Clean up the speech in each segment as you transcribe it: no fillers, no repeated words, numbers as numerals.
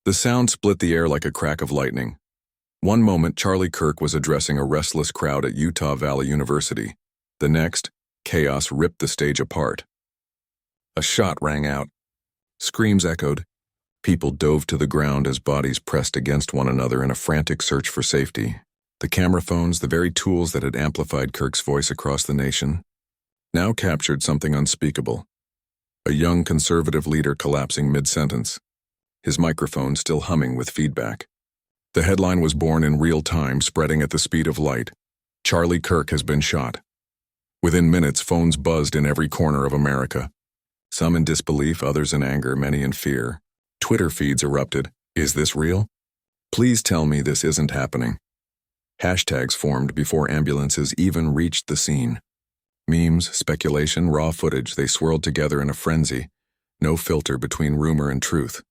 The sound split the air like a crack of lightning. One moment, Charlie Kirk was addressing a restless crowd at Utah Valley University. The next, chaos ripped the stage apart. A shot rang out. Screams echoed. People dove to the ground as bodies pressed against one another in a frantic search for safety. The camera phones, the very tools that had amplified Kirk's voice across the nation, now captured something unspeakable. A young conservative leader collapsing mid-sentence, his microphone still humming with feedback. The headline was born in real time, spreading at the speed of light. Charlie Kirk has been shot. Within minutes, phones buzzed in every corner of America. Some in disbelief, others in anger, many in fear. Twitter feeds erupted. Is this real? Please tell me this isn't happening. Hashtags formed before ambulances even reached the scene. Memes, speculation, raw footage, they swirled together in a frenzy. No filter between rumor and truth.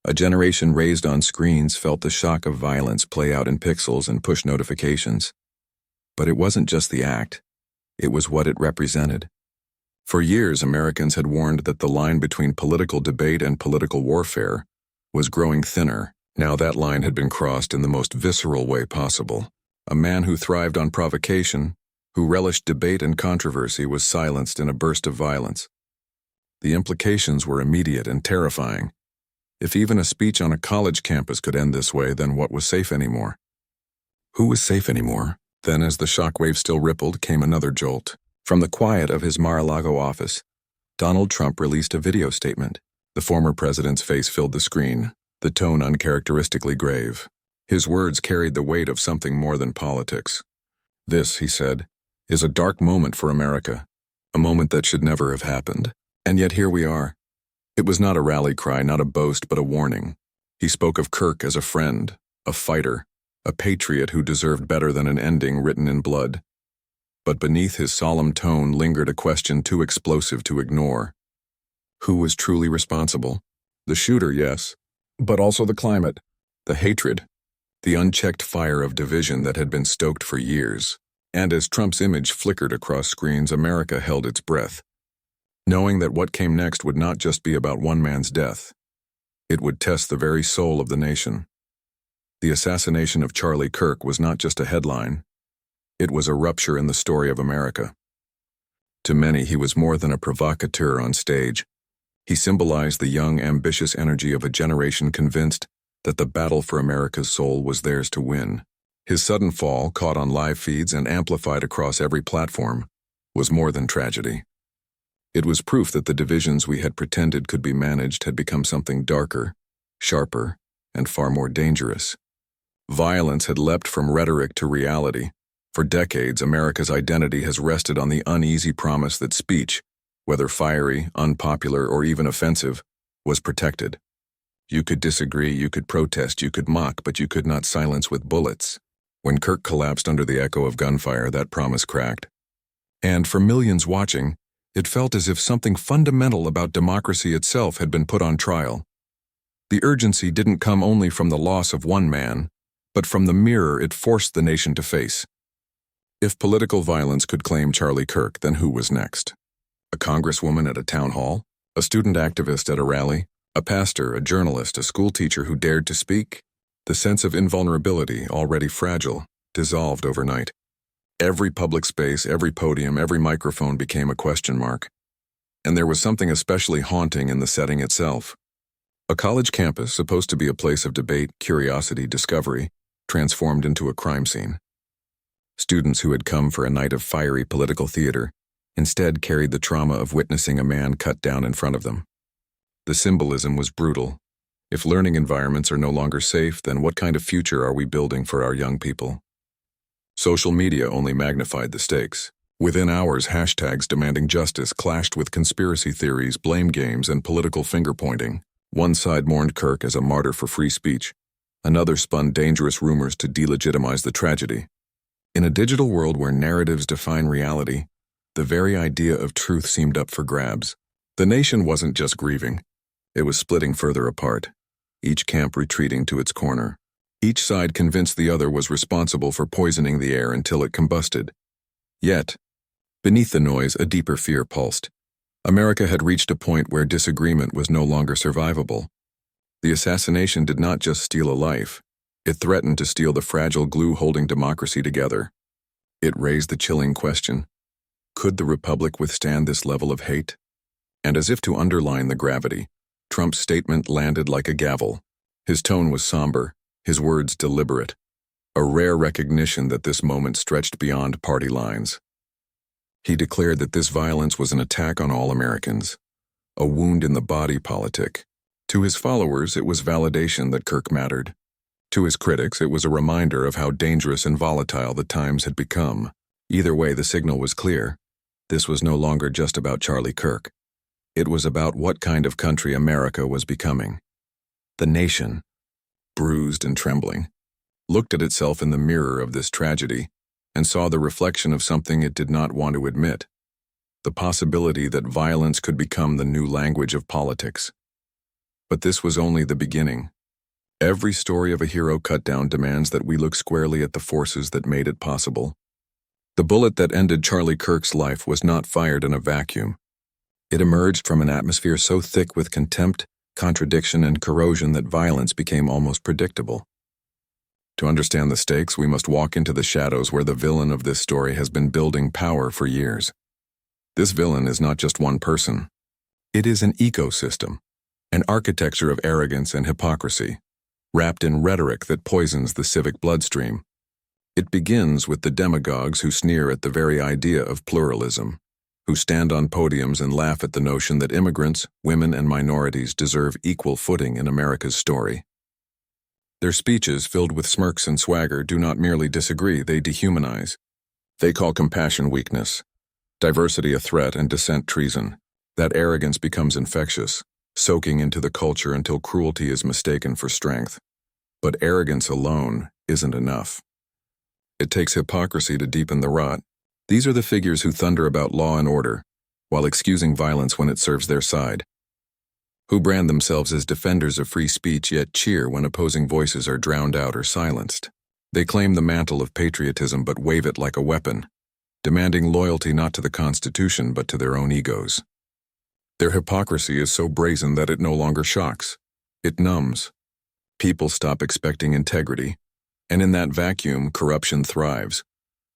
A generation raised on screens felt the shock of violence play out in pixels and push notifications. But it wasn't just the act. It was what it represented. For years, Americans had warned that the line between political debate and political warfare was growing thinner. Now that line had been crossed in the most visceral way possible. A man who thrived on provocation, who relished debate and controversy, was silenced in a burst of violence. The implications were immediate and terrifying. If even a speech on a college campus could end this way, then what was safe anymore? Who was safe anymore? Then, as the shockwave still rippled, came another jolt. From the quiet of his Mar-a-Lago office, Donald Trump released a video statement. The former president's face filled the screen, the tone uncharacteristically grave. His words carried the weight of something more than politics. This, he said, is a dark moment for America, a moment that should never have happened. And yet here we are. It was not a rally cry, not a boast, but a warning. He spoke of Kirk as a friend, a fighter, a patriot who deserved better than an ending written in blood. But beneath his solemn tone lingered a question too explosive to ignore. Who was truly responsible? The shooter, yes, but also the climate, the hatred, the unchecked fire of division that had been stoked for years. And as Trump's image flickered across screens, America held its breath, knowing that what came next would not just be about one man's death. It would test the very soul of the nation. The assassination of Charlie Kirk was not just a headline. It was a rupture in the story of America. To many, he was more than a provocateur on stage. He symbolized the young, ambitious energy of a generation convinced that the battle for America's soul was theirs to win. His sudden fall, caught on live feeds and amplified across every platform, was more than tragedy. It was proof that the divisions we had pretended could be managed had become something darker, sharper, and far more dangerous. Violence had leapt from rhetoric to reality. For decades, America's identity has rested on the uneasy promise that speech, whether fiery, unpopular, or even offensive, was protected. You could disagree, you could protest, you could mock, but you could not silence with bullets. When Kirk collapsed under the echo of gunfire, that promise cracked. And for millions watching, it felt as if something fundamental about democracy itself had been put on trial. The urgency didn't come only from the loss of one man, but from the mirror it forced the nation to face. If political violence could claim Charlie Kirk, then who was next? A congresswoman at a town hall? A student activist at a rally? A pastor, a journalist, a school teacher who dared to speak? The sense of invulnerability, already fragile, dissolved overnight. Every public space, every podium, every microphone became a question mark. And there was something especially haunting in the setting itself. A college campus, supposed to be a place of debate, curiosity, discovery, transformed into a crime scene. Students who had come for a night of fiery political theater instead carried the trauma of witnessing a man cut down in front of them. The symbolism was brutal. If learning environments are no longer safe, then what kind of future are we building for our young people? Social media only magnified the stakes. Within hours, hashtags demanding justice clashed with conspiracy theories, blame games, and political finger-pointing. One side mourned Kirk as a martyr for free speech. Another spun dangerous rumors to delegitimize the tragedy. In a digital world where narratives define reality, the very idea of truth seemed up for grabs. The nation wasn't just grieving. It was splitting further apart, each camp retreating to its corner. Each side convinced the other was responsible for poisoning the air until it combusted. Yet, beneath the noise, a deeper fear pulsed. America had reached a point where disagreement was no longer survivable. The assassination did not just steal a life. It threatened to steal the fragile glue holding democracy together. It raised the chilling question: could the Republic withstand this level of hate? And as if to underline the gravity, Trump's statement landed like a gavel. His tone was somber, his words deliberate, a rare recognition that this moment stretched beyond party lines. He declared that this violence was an attack on all Americans, a wound in the body politic. To his followers, it was validation that Kirk mattered. To his critics, it was a reminder of how dangerous and volatile the times had become. Either way, the signal was clear. This was no longer just about Charlie Kirk. It was about what kind of country America was becoming. The nation, bruised and trembling, looked at itself in the mirror of this tragedy and saw the reflection of something it did not want to admit: the possibility that violence could become the new language of politics. But this was only the beginning. Every story of a hero cut down demands that we look squarely at the forces that made it possible. The bullet that ended Charlie Kirk's life was not fired in a vacuum. It emerged from an atmosphere so thick with contempt, contradiction, and corrosion that violence became almost predictable. To understand the stakes, we must walk into the shadows where the villain of this story has been building power for years. This villain is not just one person. It is an ecosystem, an architecture of arrogance and hypocrisy, wrapped in rhetoric that poisons the civic bloodstream. It begins with the demagogues who sneer at the very idea of pluralism, who stand on podiums and laugh at the notion that immigrants, women, and minorities deserve equal footing in America's story. Their speeches, filled with smirks and swagger, do not merely disagree, they dehumanize. They call compassion weakness, diversity a threat, and dissent treason. That arrogance becomes infectious, soaking into the culture until cruelty is mistaken for strength. But arrogance alone isn't enough. It takes hypocrisy to deepen the rot. These are the figures who thunder about law and order, while excusing violence when it serves their side. Who brand themselves as defenders of free speech yet cheer when opposing voices are drowned out or silenced. They claim the mantle of patriotism but wave it like a weapon, demanding loyalty not to the Constitution but to their own egos. Their hypocrisy is so brazen that it no longer shocks. It numbs. People stop expecting integrity, and in that vacuum, corruption thrives.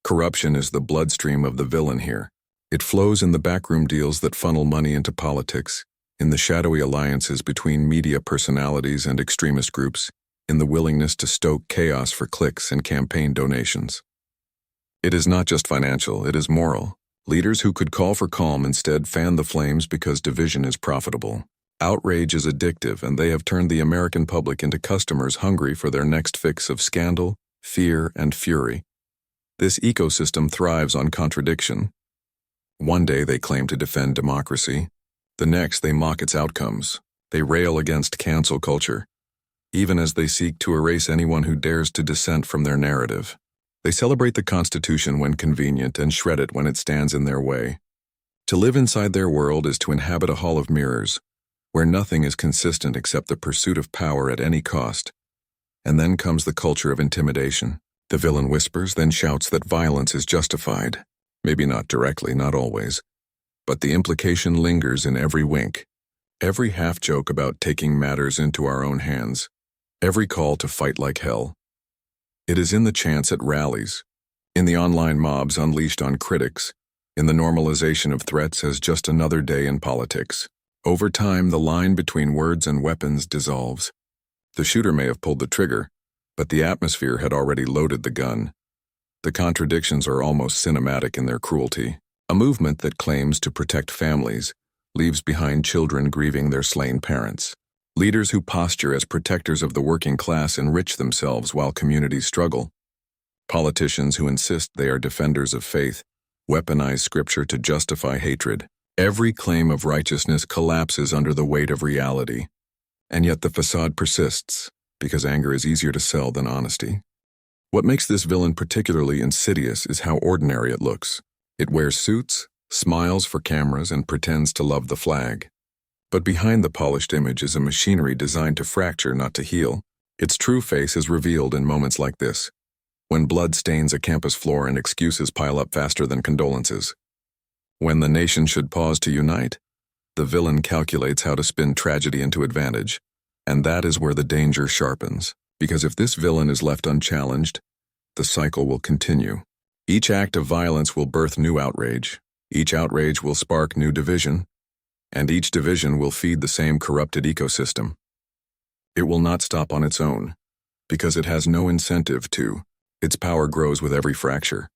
Corruption is the bloodstream of the villain here. It flows in the backroom deals that funnel money into politics, in the shadowy alliances between media personalities and extremist groups, in the willingness to stoke chaos for clicks and campaign donations. It is not just financial, it is moral. Leaders who could call for calm instead fan the flames because division is profitable. Outrage is addictive, and they have turned the American public into customers hungry for their next fix of scandal, fear, and fury. This ecosystem thrives on contradiction. One day they claim to defend democracy. The next they mock its outcomes. They rail against cancel culture, even as they seek to erase anyone who dares to dissent from their narrative. They celebrate the Constitution when convenient and shred it when it stands in their way. To live inside their world is to inhabit a hall of mirrors, where nothing is consistent except the pursuit of power at any cost. And then comes the culture of intimidation. The villain whispers, then shouts that violence is justified. Maybe not directly, not always. But the implication lingers in every wink, every half-joke about taking matters into our own hands, every call to fight like hell. It is in the chants at rallies, in the online mobs unleashed on critics, in the normalization of threats as just another day in politics. Over time, the line between words and weapons dissolves. The shooter may have pulled the trigger, but the atmosphere had already loaded the gun. The contradictions are almost cinematic in their cruelty. A movement that claims to protect families leaves behind children grieving their slain parents. Leaders who posture as protectors of the working class enrich themselves while communities struggle. Politicians who insist they are defenders of faith weaponize scripture to justify hatred. Every claim of righteousness collapses under the weight of reality. And yet the facade persists, because anger is easier to sell than honesty. What makes this villain particularly insidious is how ordinary it looks. It wears suits, smiles for cameras, and pretends to love the flag. But behind the polished image is a machinery designed to fracture, not to heal. Its true face is revealed in moments like this, when blood stains a campus floor and excuses pile up faster than condolences. When the nation should pause to unite, the villain calculates how to spin tragedy into advantage. And that is where the danger sharpens, because if this villain is left unchallenged, the cycle will continue. Each act of violence will birth new outrage, each outrage will spark new division, and each division will feed the same corrupted ecosystem. It will not stop on its own, because it has no incentive to. Its power grows with every fracture.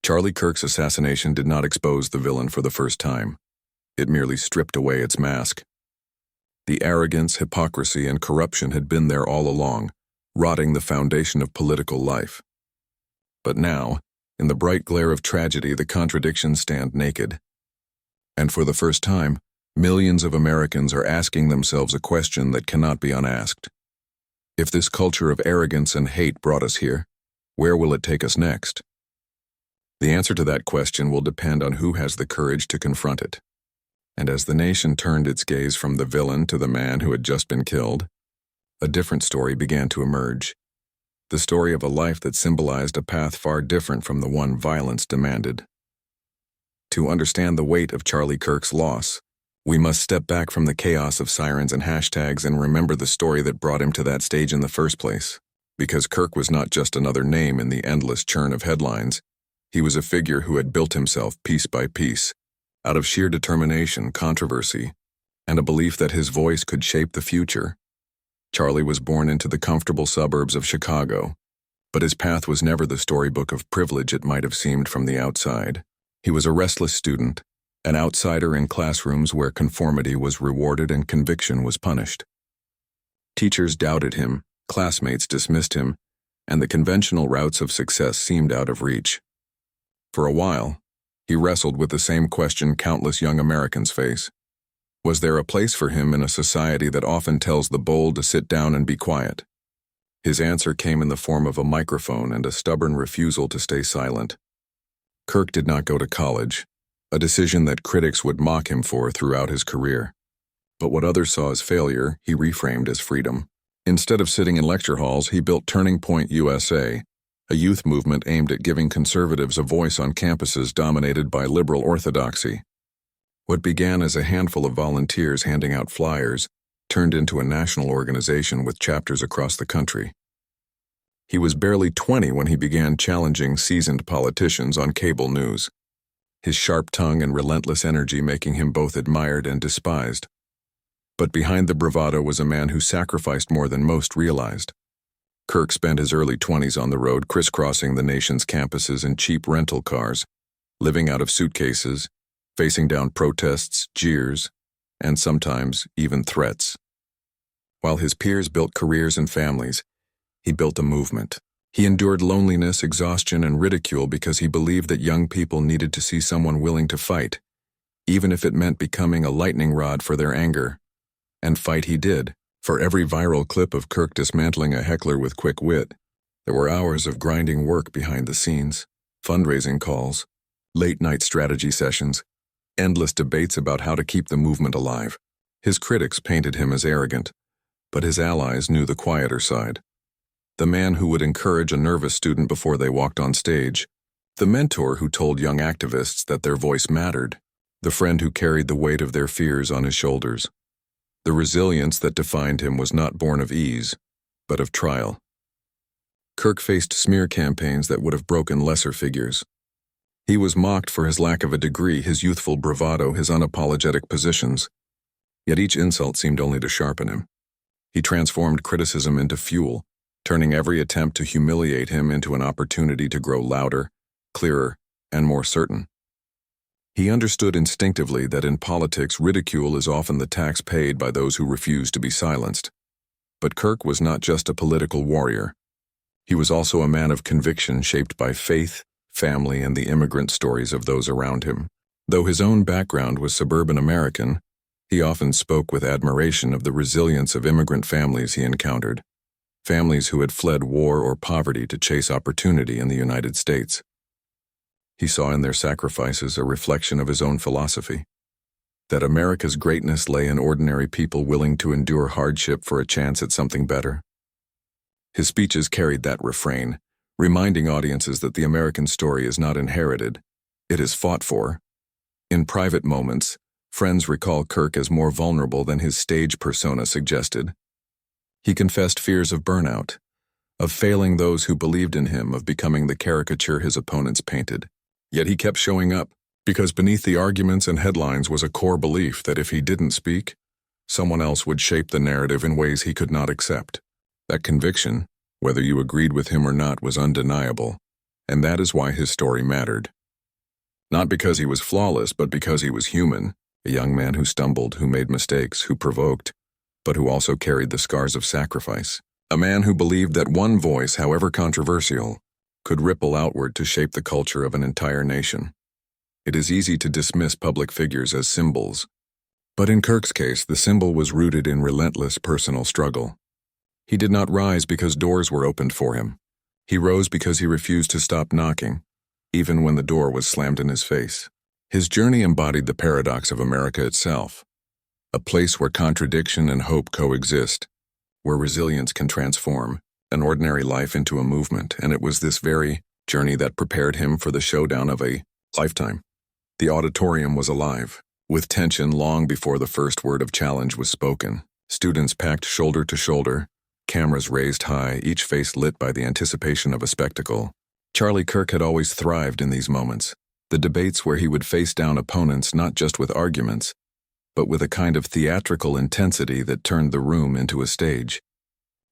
Charlie Kirk's assassination did not expose the villain for the first time. It merely stripped away its mask. The arrogance, hypocrisy, and corruption had been there all along, rotting the foundation of political life. But now, in the bright glare of tragedy, the contradictions stand naked. And for the first time, millions of Americans are asking themselves a question that cannot be unasked. If this culture of arrogance and hate brought us here, where will it take us next? The answer to that question will depend on who has the courage to confront it. And as the nation turned its gaze from the villain to the man who had just been killed, a different story began to emerge. The story of a life that symbolized a path far different from the one violence demanded. To understand the weight of Charlie Kirk's loss, we must step back from the chaos of sirens and hashtags and remember the story that brought him to that stage in the first place. Because Kirk was not just another name in the endless churn of headlines, he was a figure who had built himself piece by piece, out of sheer determination, controversy, and a belief that his voice could shape the future. Charlie was born into the comfortable suburbs of Chicago, but his path was never the storybook of privilege it might have seemed from the outside. He was a restless student, an outsider in classrooms where conformity was rewarded and conviction was punished. Teachers doubted him, classmates dismissed him, and the conventional routes of success seemed out of reach. For a while, he wrestled with the same question countless young Americans face. Was there a place for him in a society that often tells the bold to sit down and be quiet? His answer came in the form of a microphone and a stubborn refusal to stay silent. Kirk did not go to college, a decision that critics would mock him for throughout his career. But what others saw as failure, he reframed as freedom. Instead of sitting in lecture halls, he built Turning Point USA, a youth movement aimed at giving conservatives a voice on campuses dominated by liberal orthodoxy. What began as a handful of volunteers handing out flyers turned into a national organization with chapters across the country. He was barely 20 when he began challenging seasoned politicians on cable news, his sharp tongue and relentless energy making him both admired and despised. But behind the bravado was a man who sacrificed more than most realized. Kirk spent his early 20s on the road, crisscrossing the nation's campuses in cheap rental cars, living out of suitcases, facing down protests, jeers, and sometimes even threats. While his peers built careers and families, he built a movement. He endured loneliness, exhaustion, and ridicule because he believed that young people needed to see someone willing to fight, even if it meant becoming a lightning rod for their anger. And fight he did. For every viral clip of Kirk dismantling a heckler with quick wit, there were hours of grinding work behind the scenes, fundraising calls, late-night strategy sessions, endless debates about how to keep the movement alive. His critics painted him as arrogant, but his allies knew the quieter side. The man who would encourage a nervous student before they walked on stage, the mentor who told young activists that their voice mattered, the friend who carried the weight of their fears on his shoulders. The resilience that defined him was not born of ease, but of trial. Kirk faced smear campaigns that would have broken lesser figures. He was mocked for his lack of a degree, his youthful bravado, his unapologetic positions. Yet each insult seemed only to sharpen him. He transformed criticism into fuel, turning every attempt to humiliate him into an opportunity to grow louder, clearer, and more certain. He understood instinctively that in politics, ridicule is often the tax paid by those who refuse to be silenced. But Kirk was not just a political warrior. He was also a man of conviction shaped by faith, family, and the immigrant stories of those around him. Though his own background was suburban American, he often spoke with admiration of the resilience of immigrant families he encountered, families who had fled war or poverty to chase opportunity in the United States. He saw in their sacrifices a reflection of his own philosophy, that America's greatness lay in ordinary people willing to endure hardship for a chance at something better. His speeches carried that refrain, reminding audiences that the American story is not inherited, it is fought for. In private moments, friends recall Kirk as more vulnerable than his stage persona suggested, He confessed fears of burnout, of failing those who believed in him, of becoming the caricature his opponents painted. Yet he kept showing up, because beneath the arguments and headlines was a core belief that if he didn't speak, someone else would shape the narrative in ways he could not accept. That conviction, whether you agreed with him or not, was undeniable, and that is why his story mattered. Not because he was flawless, but because he was human, a young man who stumbled, who made mistakes, who provoked, but who also carried the scars of sacrifice. A man who believed that one voice, however controversial, could ripple outward to shape the culture of an entire nation. It is easy to dismiss public figures as symbols, but in Kirk's case, the symbol was rooted in relentless personal struggle. He did not rise because doors were opened for him. He rose because he refused to stop knocking, even when the door was slammed in his face. His journey embodied the paradox of America itself, a place where contradiction and hope coexist, where resilience can transform an ordinary life into a movement, and it was this very journey that prepared him for the showdown of a lifetime. The auditorium was alive, with tension long before the first word of challenge was spoken. Students packed shoulder to shoulder, cameras raised high, each face lit by the anticipation of a spectacle. Charlie Kirk had always thrived in these moments, the debates where he would face down opponents not just with arguments, but with a kind of theatrical intensity that turned the room into a stage.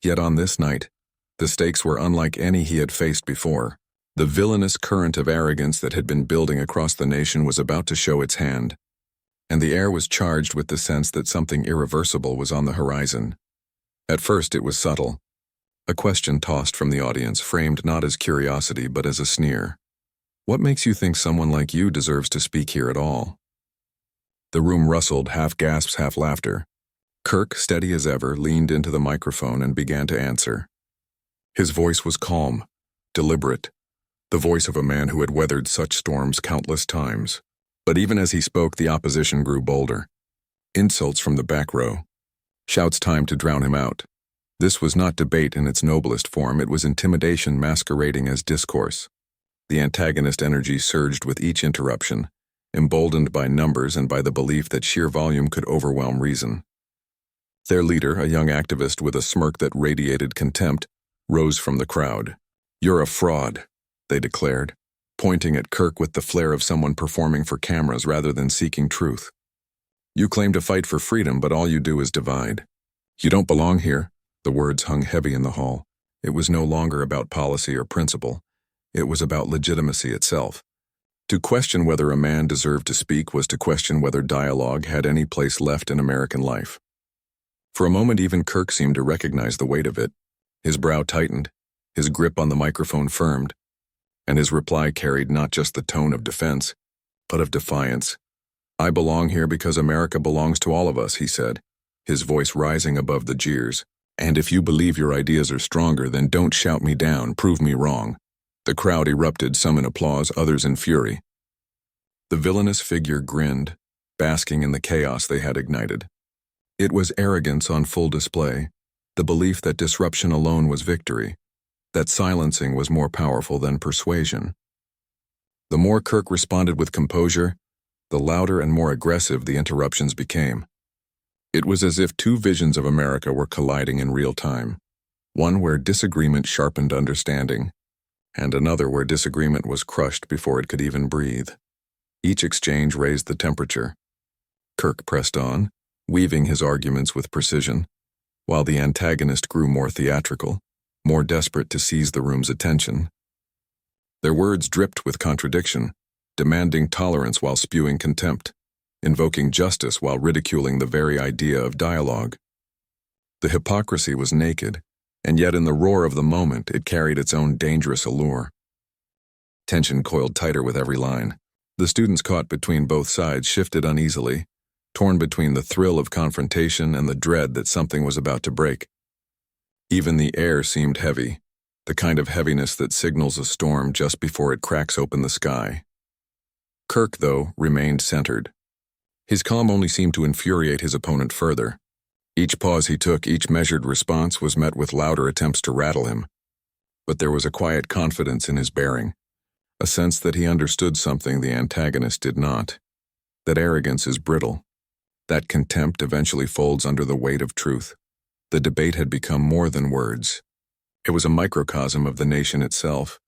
Yet on this night, the stakes were unlike any he had faced before. The villainous current of arrogance that had been building across the nation was about to show its hand, and the air was charged with the sense that something irreversible was on the horizon. At first it was subtle, a question tossed from the audience, framed not as curiosity but as a sneer. What makes you think someone like you deserves to speak here at all? The room rustled, half gasps, half laughter. Kirk, steady as ever, leaned into the microphone and began to answer. His voice was calm, deliberate, the voice of a man who had weathered such storms countless times. But even as he spoke, the opposition grew bolder. Insults from the back row. Shouts timed to drown him out. This was not debate in its noblest form, it was intimidation masquerading as discourse. The antagonist energy surged with each interruption, emboldened by numbers and by the belief that sheer volume could overwhelm reason. Their leader, a young activist with a smirk that radiated contempt, rose from the crowd. "You're a fraud," they declared, pointing at Kirk with the flair of someone performing for cameras rather than seeking truth. "You claim to fight for freedom, but all you do is divide. You don't belong here." The words hung heavy in the hall. It was no longer about policy or principle. It was about legitimacy itself. To question whether a man deserved to speak was to question whether dialogue had any place left in American life. For a moment, even Kirk seemed to recognize the weight of it. His brow tightened, his grip on the microphone firmed, and his reply carried not just the tone of defense, but of defiance. "I belong here because America belongs to all of us," he said, his voice rising above the jeers. "And if you believe your ideas are stronger, then don't shout me down, prove me wrong." The crowd erupted, some in applause, others in fury. The villainous figure grinned, basking in the chaos they had ignited. It was arrogance on full display, the belief that disruption alone was victory, that silencing was more powerful than persuasion. The more Kirk responded with composure, the louder and more aggressive the interruptions became. It was as if two visions of America were colliding in real time, one where disagreement sharpened understanding, and another where disagreement was crushed before it could even breathe. Each exchange raised the temperature. Kirk pressed on, weaving his arguments with precision, while the antagonist grew more theatrical, more desperate to seize the room's attention. Their words dripped with contradiction, demanding tolerance while spewing contempt, invoking justice while ridiculing the very idea of dialogue. The hypocrisy was naked, and yet in the roar of the moment it carried its own dangerous allure. Tension coiled tighter with every line. The students caught between both sides shifted uneasily, torn between the thrill of confrontation and the dread that something was about to break. Even the air seemed heavy, the kind of heaviness that signals a storm just before it cracks open the sky. Kirk, though, remained centered. His calm only seemed to infuriate his opponent further. Each pause he took, each measured response was met with louder attempts to rattle him. But there was a quiet confidence in his bearing, a sense that he understood something the antagonist did not, that arrogance is brittle, that contempt eventually folds under the weight of truth. The debate had become more than words. It was a microcosm of the nation itself,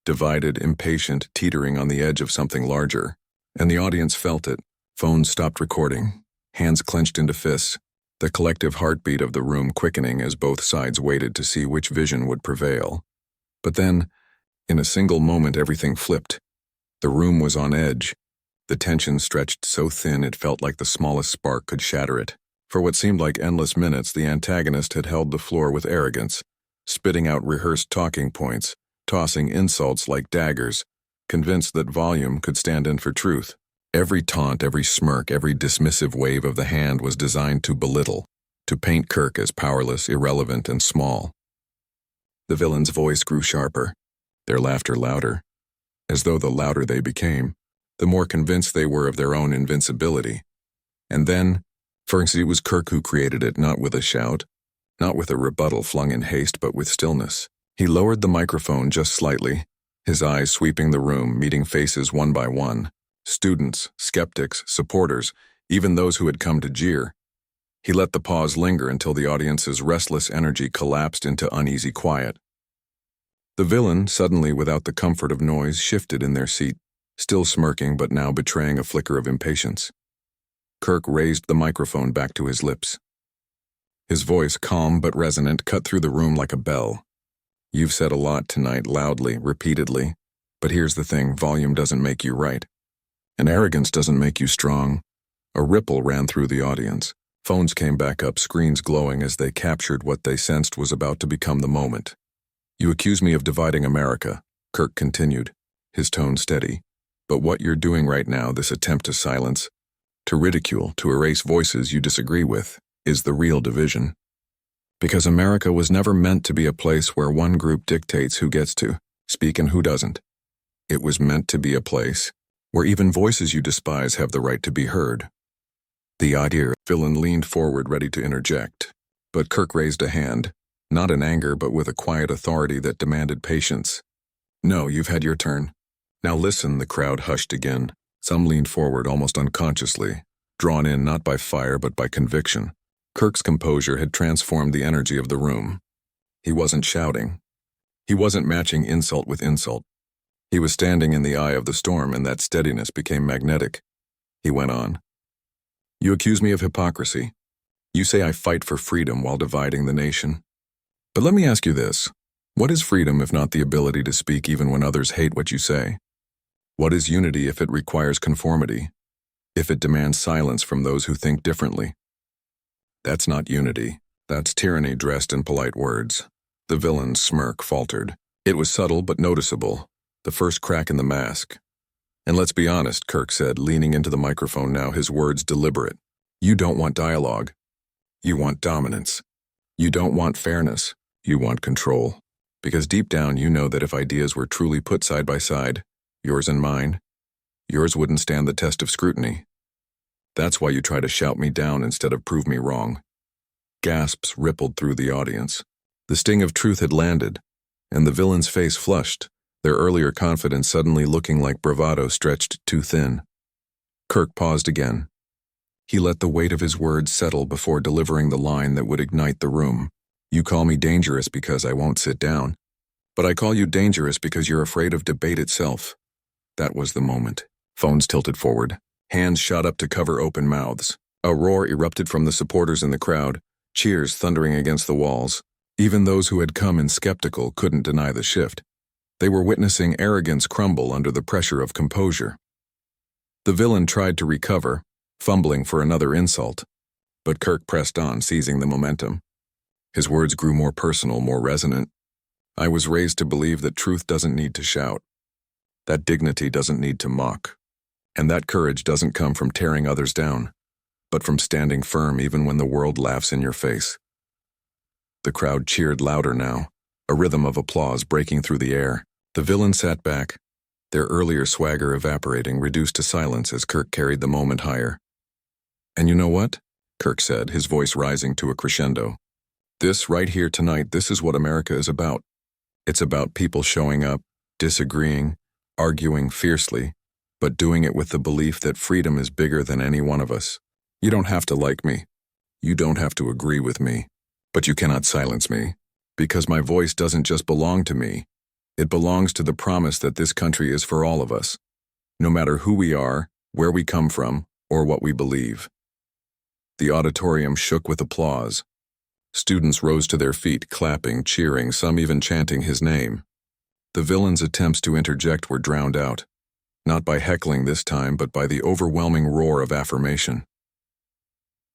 divided, impatient, teetering on the edge of something larger. And the audience felt it. Phones stopped recording, hands clenched into fists, the collective heartbeat of the room quickening as both sides waited to see which vision would prevail. But then, in a single moment, everything flipped. The room was on edge. The tension stretched so thin it felt like the smallest spark could shatter it. For what seemed like endless minutes, the antagonist had held the floor with arrogance, spitting out rehearsed talking points, tossing insults like daggers, convinced that volume could stand in for truth. Every taunt, every smirk, every dismissive wave of the hand was designed to belittle, to paint Kirk as powerless, irrelevant, and small. The villain's voice grew sharper, their laughter louder, as though the louder they became, the more convinced they were of their own invincibility. And then, first it was Kirk who created it, not with a shout, not with a rebuttal flung in haste, but with stillness. He lowered the microphone just slightly, his eyes sweeping the room, meeting faces one by one. Students, skeptics, supporters, even those who had come to jeer. He let the pause linger until the audience's restless energy collapsed into uneasy quiet. The villain, suddenly without the comfort of noise, shifted in their seat, still smirking but now betraying a flicker of impatience. Kirk raised the microphone back to his lips. His voice, calm but resonant, cut through the room like a bell. "You've said a lot tonight, loudly, repeatedly, but here's the thing, volume doesn't make you right. And arrogance doesn't make you strong." A ripple ran through the audience. Phones came back up, screens glowing as they captured what they sensed was about to become the moment. "You accuse me of dividing America," Kirk continued, his tone steady. "But what you're doing right now, this attempt to silence, to ridicule, to erase voices you disagree with, is the real division. Because America was never meant to be a place where one group dictates who gets to speak and who doesn't. It was meant to be a place where even voices you despise have the right to be heard." The villain leaned forward, ready to interject. But Kirk raised a hand, not in anger but with a quiet authority that demanded patience. "No, you've had your turn. Now listen." The crowd hushed again. Some leaned forward almost unconsciously, drawn in not by fire but by conviction. Kirk's composure had transformed the energy of the room. He wasn't shouting. He wasn't matching insult with insult. He was standing in the eye of the storm, and that steadiness became magnetic. He went on. "You accuse me of hypocrisy. You say I fight for freedom while dividing the nation. But let me ask you this. What is freedom if not the ability to speak even when others hate what you say? What is unity if it requires conformity? If it demands silence from those who think differently? That's not unity. That's tyranny dressed in polite words." The villain's smirk faltered. It was subtle but noticeable, the first crack in the mask. "And let's be honest," Kirk said, leaning into the microphone now, his words deliberate. "You don't want dialogue. You want dominance. You don't want fairness. You want control. Because deep down you know that if ideas were truly put side by side, yours and mine, yours wouldn't stand the test of scrutiny. That's why you try to shout me down instead of prove me wrong." Gasps rippled through the audience. The sting of truth had landed, and the villain's face flushed, their earlier confidence suddenly looking like bravado stretched too thin. Kirk paused again. He let the weight of his words settle before delivering the line that would ignite the room. "You call me dangerous because I won't sit down. But I call you dangerous because you're afraid of debate itself." That was the moment. Phones tilted forward. Hands shot up to cover open mouths. A roar erupted from the supporters in the crowd, cheers thundering against the walls. Even those who had come in skeptical couldn't deny the shift. They were witnessing arrogance crumble under the pressure of composure. The villain tried to recover, fumbling for another insult. But Kirk pressed on, seizing the momentum. His words grew more personal, more resonant. "I was raised to believe that truth doesn't need to shout, that dignity doesn't need to mock, and that courage doesn't come from tearing others down, but from standing firm even when the world laughs in your face." The crowd cheered louder now, a rhythm of applause breaking through the air. The villain sat back, their earlier swagger evaporating, reduced to silence as Kirk carried the moment higher. "And you know what?" Kirk said, his voice rising to a crescendo. "This right here tonight, this is what America is about. It's about people showing up, disagreeing, arguing fiercely, but doing it with the belief that freedom is bigger than any one of us. You don't have to like me. You don't have to agree with me. But you cannot silence me, because my voice doesn't just belong to me. It belongs to the promise that this country is for all of us, no matter who we are, where we come from, or what we believe. The auditorium shook with applause. Students rose to their feet, clapping, cheering, some even chanting his name. The villain's attempts to interject were drowned out, not by heckling this time, but by the overwhelming roar of affirmation.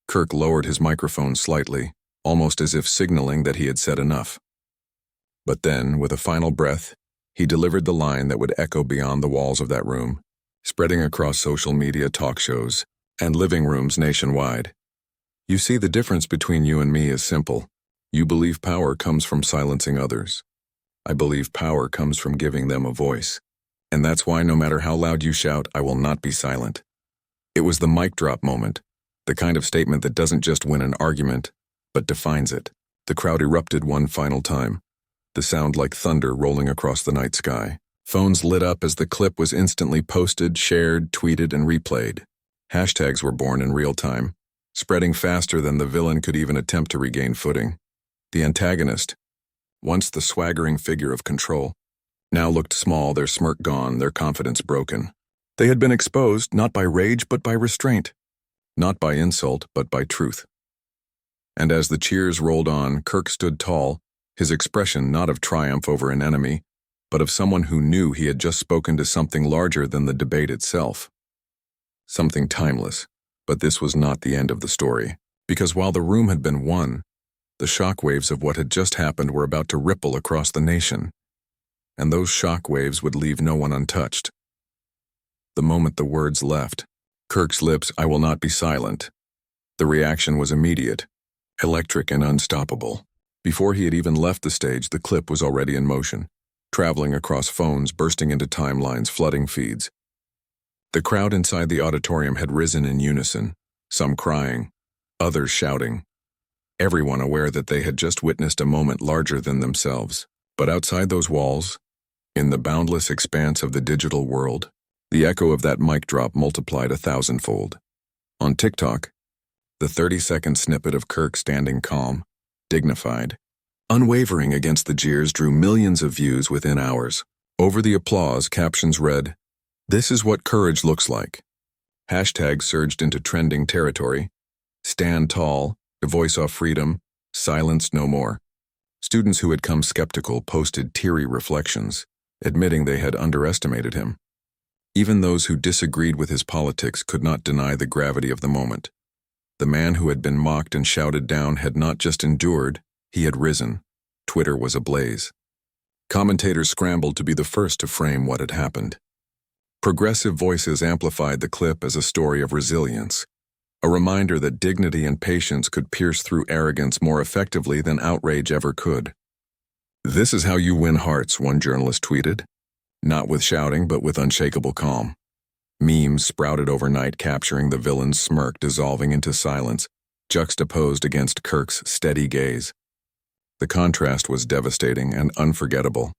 Kirk lowered his microphone slightly, almost as if signaling that he had said enough. But then, with a final breath, he delivered the line that would echo beyond the walls of that room, spreading across social media, talk shows, and living rooms nationwide. You see, the difference between you and me is simple. You believe power comes from silencing others. I believe power comes from giving them a voice. And that's why no matter how loud you shout, I will not be silent. It was the mic drop moment, the kind of statement that doesn't just win an argument, but defines it. The crowd erupted one final time, the sound like thunder rolling across the night sky. Phones lit up as the clip was instantly posted, shared, tweeted, and replayed. Hashtags were born in real time, spreading faster than the villain could even attempt to regain footing. The antagonist, once the swaggering figure of control, now looked small, their smirk gone, their confidence broken. They had been exposed not by rage but by restraint, not by insult but by truth. And as the cheers rolled on, Kirk stood tall, his expression not of triumph over an enemy, but of someone who knew he had just spoken to something larger than the debate itself. Something timeless. But this was not the end of the story, because while the room had been won, the shockwaves of what had just happened were about to ripple across the nation. And those shockwaves would leave no one untouched. The moment the words left Kirk's lips, "I will not be silent," the reaction was immediate, electric and unstoppable. Before he had even left the stage, the clip was already in motion, traveling across phones, bursting into timelines, flooding feeds. The crowd inside the auditorium had risen in unison, some crying, others shouting, everyone aware that they had just witnessed a moment larger than themselves. But outside those walls, in the boundless expanse of the digital world, the echo of that mic drop multiplied 1,000-fold. On TikTok, the 30-second snippet of Kirk standing calm, dignified, unwavering against the jeers drew millions of views within hours. Over the applause, captions read, "This is what courage looks like." Hashtags surged into trending territory. Stand tall, voice off freedom, silence no more. Students who had come skeptical posted teary reflections, admitting they had underestimated him. Even those who disagreed with his politics could not deny the gravity of the moment. The man who had been mocked and shouted down had not just endured, he had risen. Twitter was ablaze. Commentators scrambled to be the first to frame what had happened. Progressive voices amplified the clip as a story of resilience, a reminder that dignity and patience could pierce through arrogance more effectively than outrage ever could. "This is how you win hearts," one journalist tweeted. Not with shouting, but with unshakable calm. Memes sprouted overnight, capturing the villain's smirk dissolving into silence, juxtaposed against Kirk's steady gaze. The contrast was devastating and unforgettable.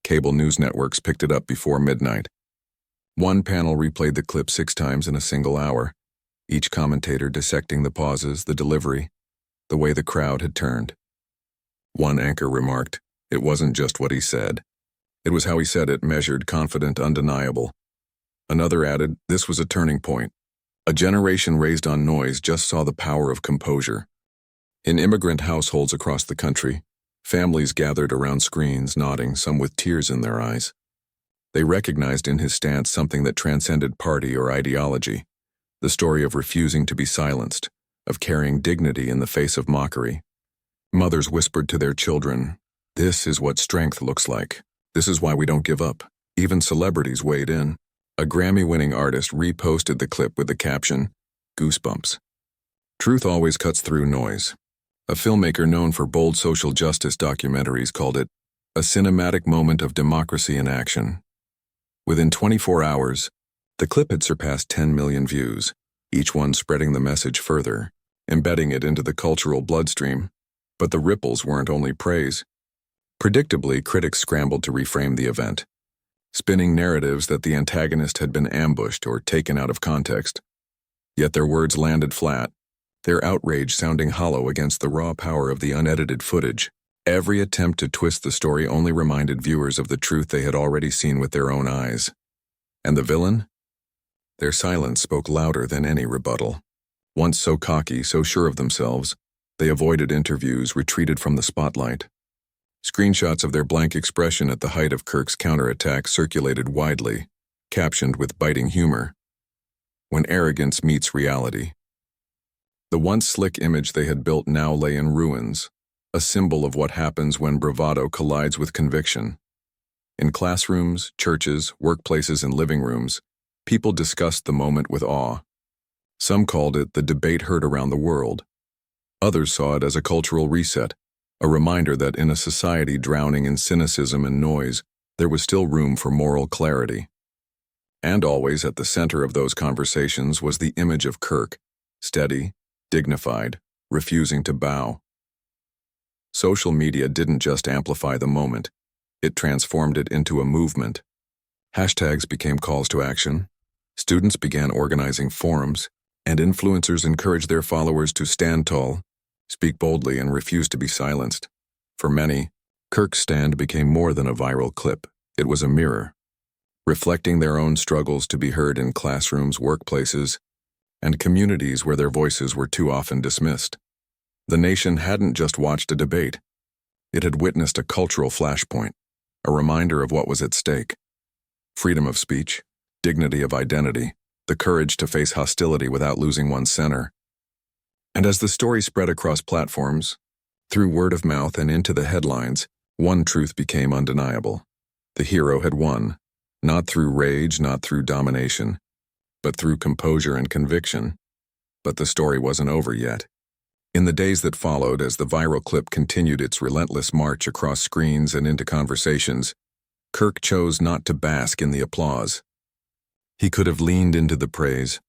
Cable news networks picked it up before midnight. One panel replayed the clip 6 times in a single hour, each commentator dissecting the pauses, the delivery, the way the crowd had turned. One anchor remarked, "It wasn't just what he said. It was how he said it, measured, confident, undeniable." Another added, "This was a turning point. A generation raised on noise just saw the power of composure." In immigrant households across the country, families gathered around screens, nodding, some with tears in their eyes. They recognized in his stance something that transcended party or ideology, the story of refusing to be silenced, of carrying dignity in the face of mockery. Mothers whispered to their children, "This is what strength looks like. This is why we don't give up." Even celebrities weighed in. A Grammy-winning artist reposted the clip with the caption, "Goosebumps." Truth always cuts through noise. A filmmaker known for bold social justice documentaries called it a cinematic moment of democracy in action. Within 24 hours, the clip had surpassed 10 million views, each one spreading the message further, embedding it into the cultural bloodstream. But the ripples weren't only praise. Predictably, critics scrambled to reframe the event, spinning narratives that the antagonist had been ambushed or taken out of context. Yet their words landed flat. their outrage sounding hollow against the raw power of the unedited footage. Every attempt to twist the story only reminded viewers of the truth they had already seen with their own eyes. And the villain? Their silence spoke louder than any rebuttal. Once so cocky, so sure of themselves, they avoided interviews, retreated from the spotlight. Screenshots of their blank expression at the height of Kirk's counterattack circulated widely, captioned with biting humor. When arrogance meets reality. The once slick image they had built now lay in ruins, a symbol of what happens when bravado collides with conviction. In classrooms, churches, workplaces, and living rooms, people discussed the moment with awe. Some called it the debate heard around the world. Others saw it as a cultural reset, a reminder that in a society drowning in cynicism and noise, there was still room for moral clarity. And always at the center of those conversations was the image of Kirk, steady, dignified, refusing to bow. Social media didn't just amplify the moment, it transformed it into a movement. Hashtags became calls to action, students began organizing forums, and influencers encouraged their followers to stand tall, speak boldly, and refuse to be silenced. For many, Kirk's stand became more than a viral clip. It was a mirror, reflecting their own struggles to be heard in classrooms, workplaces, and communities where their voices were too often dismissed. The nation hadn't just watched a debate. It had witnessed a cultural flashpoint, a reminder of what was at stake. Freedom of speech, dignity of identity, the courage to face hostility without losing one's center. And as the story spread across platforms, through word of mouth and into the headlines, one truth became undeniable. The hero had won, not through rage, not through domination, but through composure and conviction. But the story wasn't over yet. In the days that followed, as the viral clip continued its relentless march across screens and into conversations, Kirk chose not to bask in the applause. He could have leaned into the praise,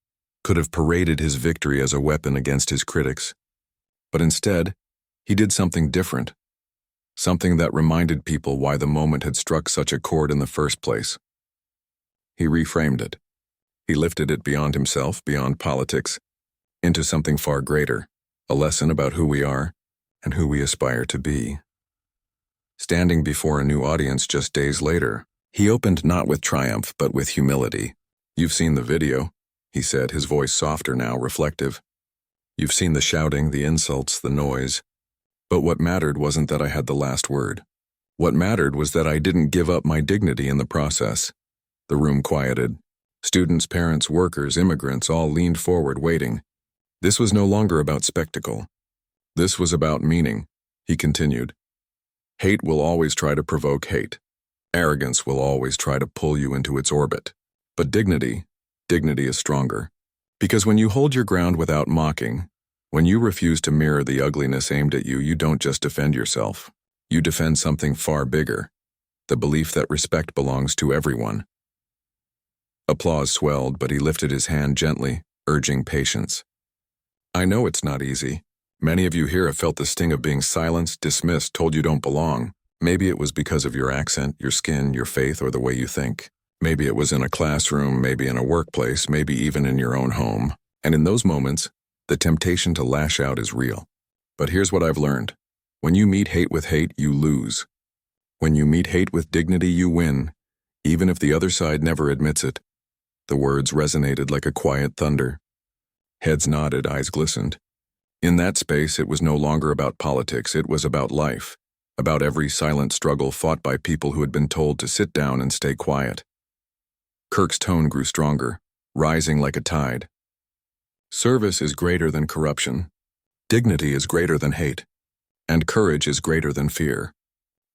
could have paraded his victory as a weapon against his critics. But instead, he did something different, something that reminded people why the moment had struck such a chord in the first place. He reframed it. He lifted it beyond himself, beyond politics, into something far greater, a lesson about who we are and who we aspire to be. Standing before a new audience just days later, he opened not with triumph but with humility. "You've seen the video," he said, his voice softer now, reflective. "You've seen the shouting, the insults, the noise. But what mattered wasn't that I had the last word. What mattered was that I didn't give up my dignity in the process." The room quieted. Students, parents, workers, immigrants all leaned forward, waiting. This was no longer about spectacle. This was about meaning, he continued. Hate will always try to provoke hate. Arrogance will always try to pull you into its orbit. But dignity is stronger. Because when you hold your ground without mocking, when you refuse to mirror the ugliness aimed at you, you don't just defend yourself. You defend something far bigger, the belief that respect belongs to everyone. Applause swelled, but he lifted his hand gently, urging patience. "I know it's not easy. Many of you here have felt the sting of being silenced, dismissed, told you don't belong. Maybe it was because of your accent, your skin, your faith, or the way you think. Maybe it was in a classroom, maybe in a workplace, maybe even in your own home. And in those moments, the temptation to lash out is real. But here's what I've learned. When you meet hate with hate, you lose. When you meet hate with dignity, you win, even if the other side never admits it." The words resonated like a quiet thunder. Heads nodded, eyes glistened. In that space, it was no longer about politics, it was about life, about every silent struggle fought by people who had been told to sit down and stay quiet. Kirk's tone grew stronger, rising like a tide. "Service is greater than corruption. Dignity is greater than hate. And courage is greater than fear.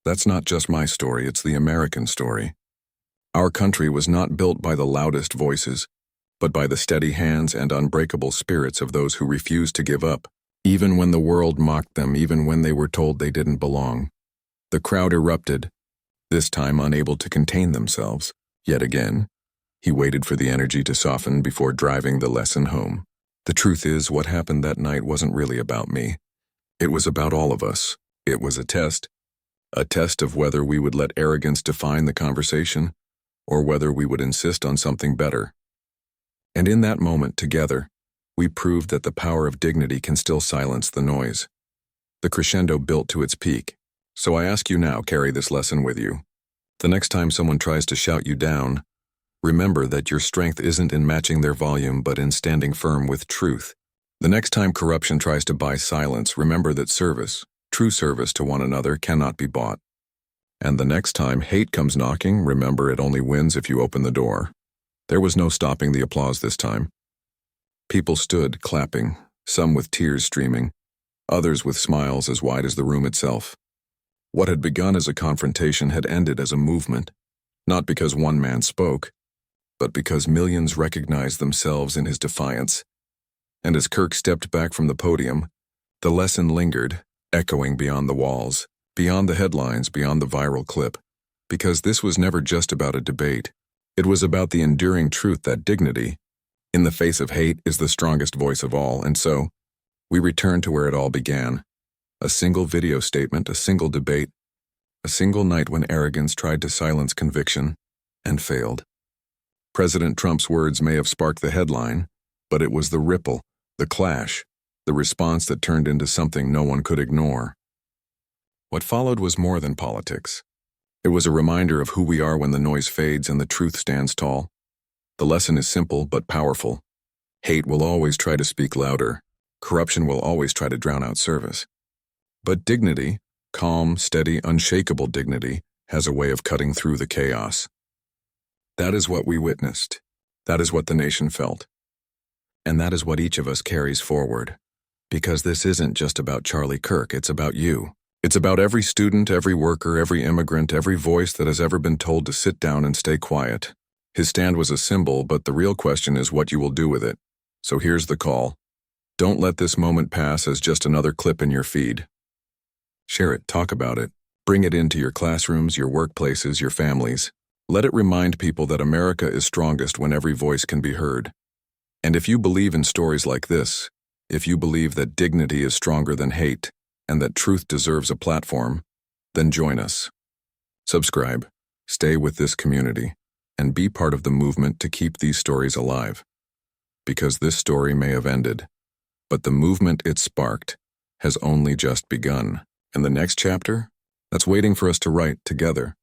That's not just my story, it's the American story. Our country was not built by the loudest voices, but by the steady hands and unbreakable spirits of those who refused to give up, even when the world mocked them, even when they were told they didn't belong." The crowd erupted, this time unable to contain themselves. Yet again, he waited for the energy to soften before driving the lesson home. "The truth is, what happened that night wasn't really about me. It was about all of us. It was a test of whether we would let arrogance define the conversation, or whether we would insist on something better. And in that moment, together, We proved that the power of dignity can still silence the noise. The crescendo built to its peak. So I ask you now, carry this lesson with you. The next time someone tries to shout you down, remember that your strength isn't in matching their volume but in standing firm with truth. The next time corruption tries to buy silence, remember that service, true service to one another, cannot be bought. And the next time hate comes knocking, remember it only wins if you open the door. There was no stopping the applause this time. People stood, clapping, some with tears streaming, others with smiles as wide as the room itself. What had begun as a confrontation had ended as a movement, not because one man spoke, but because millions recognized themselves in his defiance. And as Kirk stepped back from the podium, the lesson lingered, echoing beyond the walls, beyond the headlines, beyond the viral clip, because this was never just about a debate. It was about the enduring truth that dignity, in the face of hate, is the strongest voice of all. And so, we return to where it all began. A single video statement, a single debate, a single night when arrogance tried to silence conviction and failed. President Trump's words may have sparked the headline, but it was the ripple, the clash, the response that turned into something no one could ignore. What followed was more than politics. It was a reminder of who we are when the noise fades and the truth stands tall. The lesson is simple but powerful. Hate will always try to speak louder. Corruption will always try to drown out service. But dignity, calm, steady, unshakable dignity, has a way of cutting through the chaos. That is what we witnessed. That is what the nation felt. And that is what each of us carries forward. Because this isn't just about Charlie Kirk, it's about you. It's about every student, every worker, every immigrant, every voice that has ever been told to sit down and stay quiet. His stand was a symbol, but the real question is what you will do with it. So here's the call. Don't let this moment pass as just another clip in your feed. Share it, talk about it. Bring it into your classrooms, your workplaces, your families. Let it remind people that America is strongest when every voice can be heard. And if you believe in stories like this, if you believe that dignity is stronger than hate, and that truth deserves a platform, then join us. Subscribe, stay with this community, and be part of the movement to keep these stories alive. Because this story may have ended, but the movement it sparked has only just begun. And the next chapter? That's waiting for us to write together.